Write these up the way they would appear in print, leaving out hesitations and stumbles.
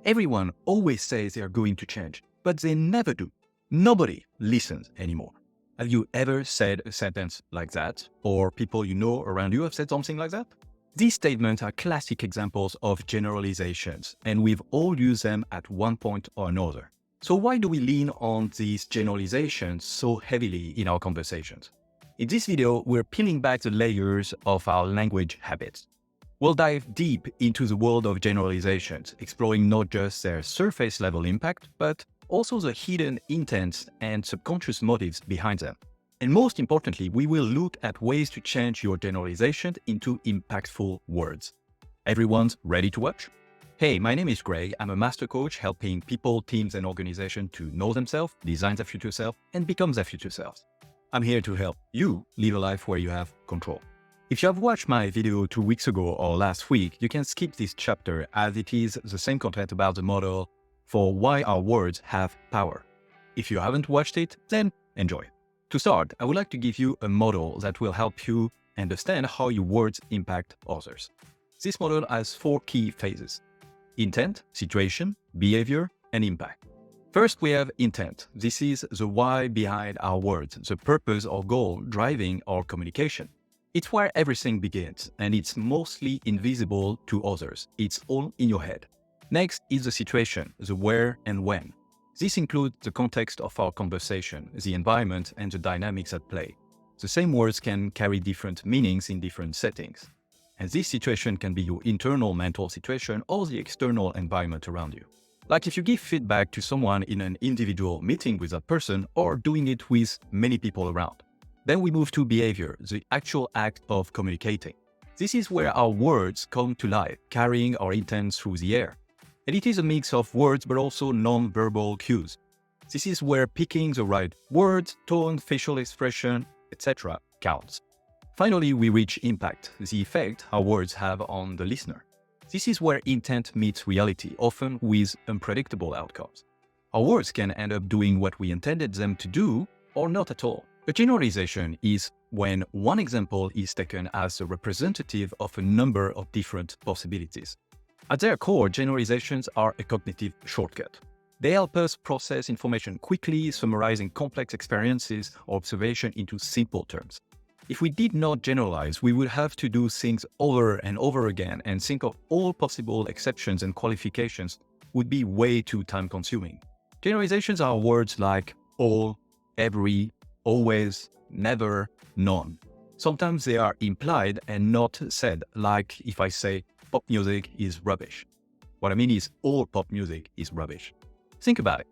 Everyone always says they are going to change, but they never do. Nobody listens anymore. Have you ever said a sentence like that? Or people you know around you have said something like that? These statements are classic examples of generalizations, and we've all used them at one point or another. So why do we lean on these generalizations so heavily in our conversations? In this video, we're peeling back the layers of our language habits. We'll dive deep into the world of generalizations, exploring not just their surface level impact, but also the hidden intents and subconscious motives behind them. And most importantly, we will look at ways to change your generalizations into impactful words. Everyone's ready to watch? Hey, my name is Greg. I'm a master coach helping people, teams, and organizations to know themselves, design their future self, and become their future selves. I'm here to help you live a life where you have control. If you have watched my video 2 weeks ago or last week, you can skip this chapter as it is the same content about the model for why our words have power. If you haven't watched it, then enjoy. To start, I would like to give you a model that will help you understand how your words impact others. This model has 4 key phases: intent, situation, behavior, and impact. First, we have intent. This is the why behind our words, the purpose or goal driving our communication. It's where everything begins, and it's mostly invisible to others. It's all in your head. Next is the situation, the where and when. This includes the context of our conversation, the environment, and the dynamics at play. The same words can carry different meanings in different settings. And this situation can be your internal mental situation or the external environment around you. Like if you give feedback to someone in an individual meeting with that person or doing it with many people around. Then we move to behavior, the actual act of communicating. This is where our words come to life, carrying our intent through the air. And it is a mix of words but also non-verbal cues. This is where picking the right words, tone, facial expression, etc. counts. Finally, we reach impact, the effect our words have on the listener. This is where intent meets reality, often with unpredictable outcomes. Our words can end up doing what we intended them to do or not at all. A generalization is when one example is taken as a representative of a number of different possibilities. At their core, generalizations are a cognitive shortcut. They help us process information quickly, summarizing complex experiences or observation into simple terms. If we did not generalize, we would have to do things over and over again, and think of all possible exceptions and qualifications would be way too time-consuming. Generalizations are words like all, every, always, never, none. Sometimes they are implied and not said, like if I say pop music is rubbish. What I mean is all pop music is rubbish. Think about it.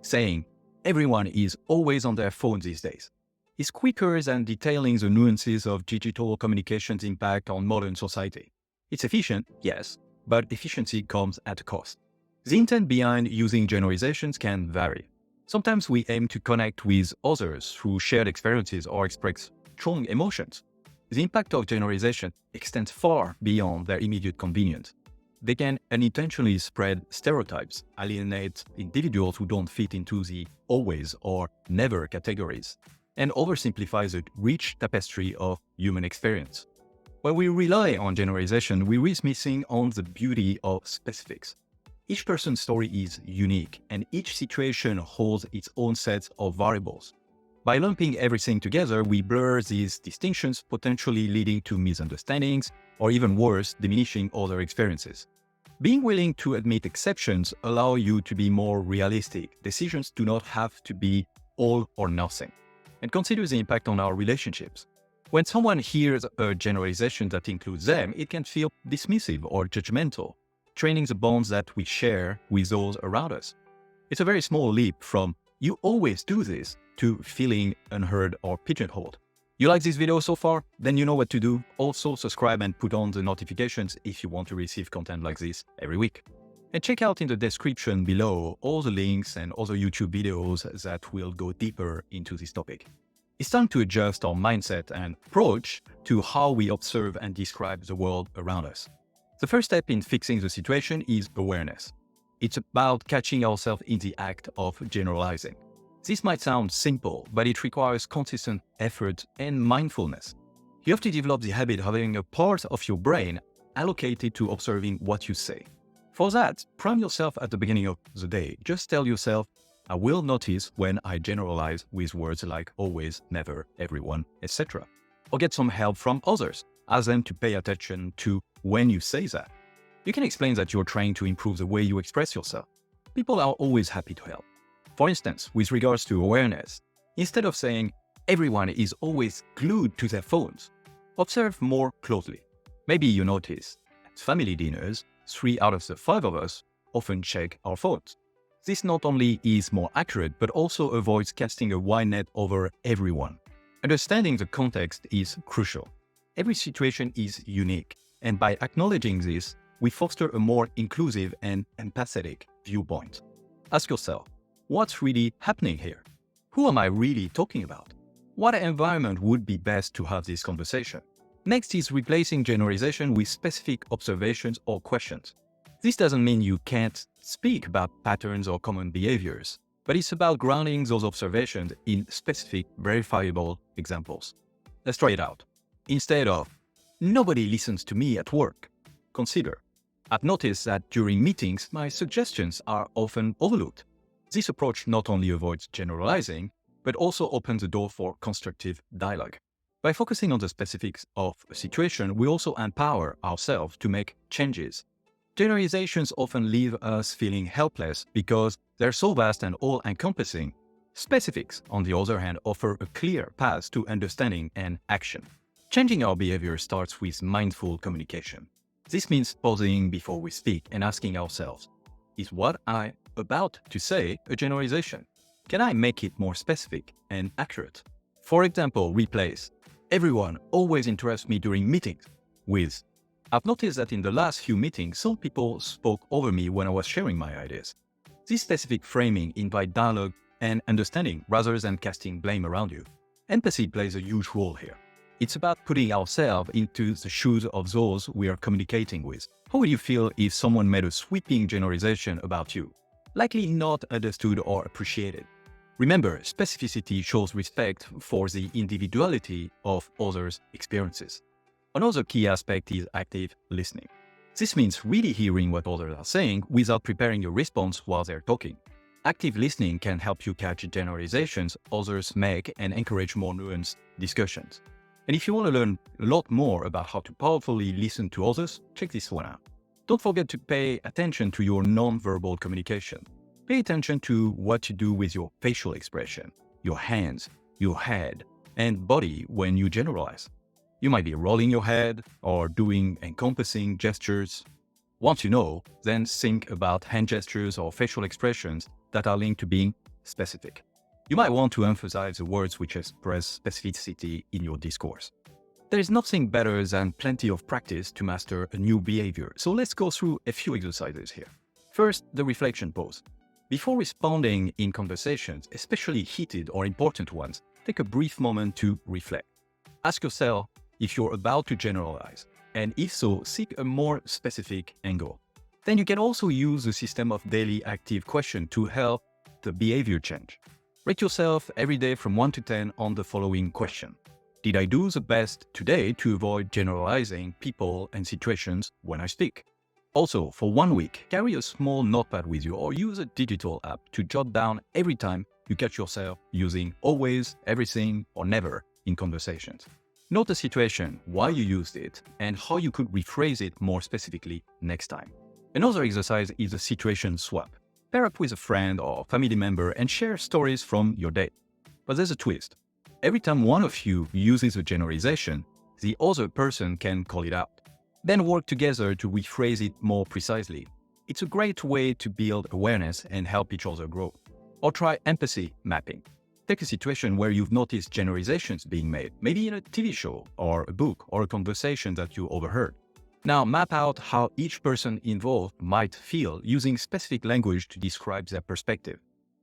Saying everyone is always on their phone these days is quicker than detailing the nuances of digital communication's impact on modern society. It's efficient, yes, but efficiency comes at a cost. The intent behind using generalizations can vary. Sometimes we aim to connect with others through shared experiences or express strong emotions. The impact of generalization extends far beyond their immediate convenience. They can unintentionally spread stereotypes, alienate individuals who don't fit into the always or never categories, and oversimplify the rich tapestry of human experience. When we rely on generalization, we risk missing on the beauty of specifics. Each person's story is unique, and each situation holds its own set of variables. By lumping everything together, we blur these distinctions, potentially leading to misunderstandings, or even worse, diminishing other experiences. Being willing to admit exceptions allow you to be more realistic. Decisions do not have to be all or nothing. And consider the impact on our relationships. When someone hears a generalization that includes them, it can feel dismissive or judgmental, training the bonds that we share with those around us. It's a very small leap from "you always do this" to feeling unheard or pigeonholed. You like this video so far? Then you know what to do. Also subscribe and put on the notifications if you want to receive content like this every week. And check out in the description below all the links and other YouTube videos that will go deeper into this topic. It's time to adjust our mindset and approach to how we observe and describe the world around us. The first step in fixing the situation is awareness. It's about catching ourselves in the act of generalizing. This might sound simple, but it requires consistent effort and mindfulness. You have to develop the habit of having a part of your brain allocated to observing what you say. For that, prime yourself at the beginning of the day. Just tell yourself, I will notice when I generalize with words like always, never, everyone, etc. Or get some help from others. Ask them to pay attention to when you say that. You can explain that you're trying to improve the way you express yourself. People are always happy to help. For instance, with regards to awareness, instead of saying everyone is always glued to their phones, observe more closely. Maybe you notice at family dinners, 3 out of the 5 of us often check our phones. This not only is more accurate, but also avoids casting a wide net over everyone. Understanding the context is crucial. Every situation is unique, and by acknowledging this, we foster a more inclusive and empathetic viewpoint. Ask yourself, what's really happening here? Who am I really talking about? What environment would be best to have this conversation? Next is replacing generalization with specific observations or questions. This doesn't mean you can't speak about patterns or common behaviors, but it's about grounding those observations in specific, verifiable examples. Let's try it out. Instead of, nobody listens to me at work, consider, I've noticed that during meetings, my suggestions are often overlooked. This approach not only avoids generalizing, but also opens the door for constructive dialogue. By focusing on the specifics of a situation, we also empower ourselves to make changes. Generalizations often leave us feeling helpless because they're so vast and all-encompassing. Specifics, on the other hand, offer a clear path to understanding and action. Changing our behavior starts with mindful communication. This means pausing before we speak and asking ourselves, is what I'm about to say a generalization? Can I make it more specific and accurate? For example, replace, everyone always interrupts me during meetings with, I've noticed that in the last few meetings, some people spoke over me when I was sharing my ideas. This specific framing invites dialogue and understanding rather than casting blame around you. Empathy plays a huge role here. It's about putting ourselves into the shoes of those we are communicating with. How would you feel if someone made a sweeping generalization about you? Likely not understood or appreciated. Remember, specificity shows respect for the individuality of others' experiences. Another key aspect is active listening. This means really hearing what others are saying without preparing your response while they're talking. Active listening can help you catch generalizations others make and encourage more nuanced discussions. And if you want to learn a lot more about how to powerfully listen to others, check this one out. Don't forget to pay attention to your non-verbal communication. Pay attention to what you do with your facial expression, your hands, your head, and body when you generalize. You might be rolling your head or doing encompassing gestures. Once you know, then think about hand gestures or facial expressions that are linked to being specific. You might want to emphasize the words which express specificity in your discourse. There is nothing better than plenty of practice to master a new behavior, so let's go through a few exercises here. First, the reflection pause. Before responding in conversations, especially heated or important ones, take a brief moment to reflect. Ask yourself if you're about to generalize, and if so, seek a more specific angle. Then you can also use the system of daily active question to help the behavior change. Rate yourself every day from 1 to 10 on the following question. Did I do the best today to avoid generalizing people and situations when I speak? Also, for 1 week, carry a small notepad with you or use a digital app to jot down every time you catch yourself using always, everything, or never in conversations. Note the situation, why you used it, and how you could rephrase it more specifically next time. Another exercise is a situation swap. Pair up with a friend or family member and share stories from your day. But there's a twist. Every time one of you uses a generalization, the other person can call it out. Then work together to rephrase it more precisely. It's a great way to build awareness and help each other grow. Or try empathy mapping. Take a situation where you've noticed generalizations being made, maybe in a TV show or a book or a conversation that you overheard. Now map out how each person involved might feel using specific language to describe their perspective.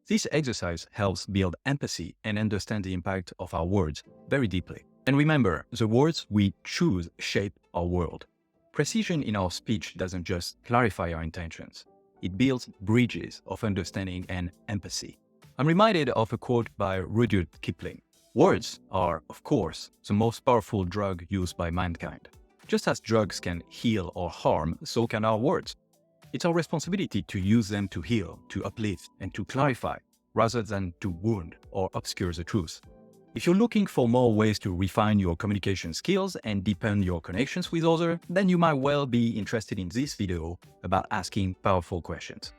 This exercise helps build empathy and understand the impact of our words very deeply. And remember, the words we choose shape our world. Precision in our speech doesn't just clarify our intentions. It builds bridges of understanding and empathy. I'm reminded of a quote by Rudyard Kipling. Words are, of course, the most powerful drug used by mankind. Just as drugs can heal or harm, so can our words. It's our responsibility to use them to heal, to uplift, and to clarify, rather than to wound or obscure the truth. If you're looking for more ways to refine your communication skills and deepen your connections with others, then you might well be interested in this video about asking powerful questions.